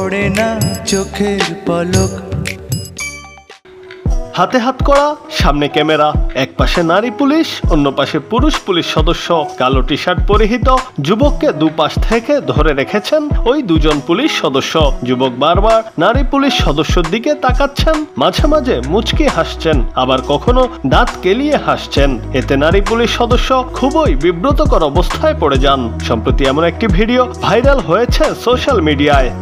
পড়ে না চোখের পলক। হাতে হাত করা, সামনে ক্যামেরা, এক পাশে নারী পুলিশ, অন্য পাশে পুরুষ পুলিশ সদস্য। কালো টি শার্ট পরিহিত যুবককে দুপাশ থেকে ধরে রেখেছেন ওই দুজন পুলিশ সদস্য। যুবক বারবার নারী পুলিশ সদস্যের দিকে তাকাচ্ছেন, মাঝে মাঝে মুচকি হাসছেন, আবার কখনো দাঁত কেলিয়ে হাসছেন। এতে নারী পুলিশ সদস্য খুবই বিব্রতকর অবস্থায় পড়ে যান। সম্প্রতি এমন একটি ভিডিও ভাইরাল হয়েছে সোশ্যাল মিডিয়ায়।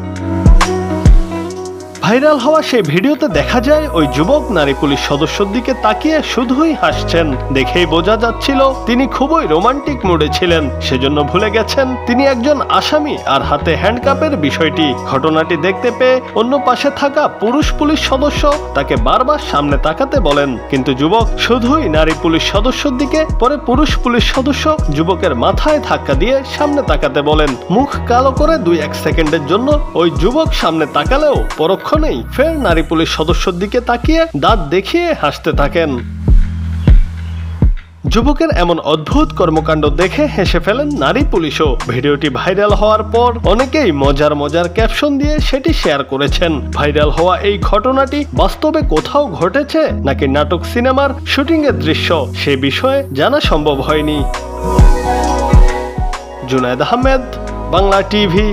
ভাইরাল হওয়া সেই ভিডিওতে দেখা যায় ওই যুবক নারী পুলিশ সদস্যর দিকে তাকিয়ে শুধুই হাসছেন। দেখেই বোঝা যাচ্ছিল তিনি খুবই রোমান্টিক মুডে ছিলেন, সেজন্য ভুলে গেছেন তিনি একজন আসামি আর হাতে হ্যান্ডকাপের বিষয়টি। ঘটনাটি দেখতে পেয়ে অন্য পাশে থাকা পুরুষ পুলিশ সদস্য তাকে বারবার সামনে তাকাতে বলেন, কিন্তু যুবক শুধুই নারী পুলিশ সদস্যর দিকে। পরে পুরুষ পুলিশ সদস্য যুবকের মাথায় ধাক্কা দিয়ে সামনে তাকাতে বলেন। মুখ কালো করে 2-1 সেকেন্ডের জন্য ওই যুবক সামনে তাকালেও পরোক্ষ নেই, ফের নারী পুলিশ সদস্যর দিকে তাকিয়ে দাঁত দেখিয়ে হাসতে থাকেন। যুবকের এমন অদ্ভুত কর্মকাণ্ড দেখে হেসে ফেলেন নারী পুলিশও। ভিডিওটি ভাইরাল হওয়ার পর অনেকেই মজার ক্যাপশন দিয়ে সেটি শেয়ার করেছেন। ভাইরাল হওয়া এই ঘটনাটি বাস্তবে কোথাও ঘটেছে নাকি নাটক সিনেমার শুটিং এর দৃশ্য, সে বিষয়ে জানা সম্ভব হয়নি। জুনায়েদ আহমেদ, বাংলা টিভি।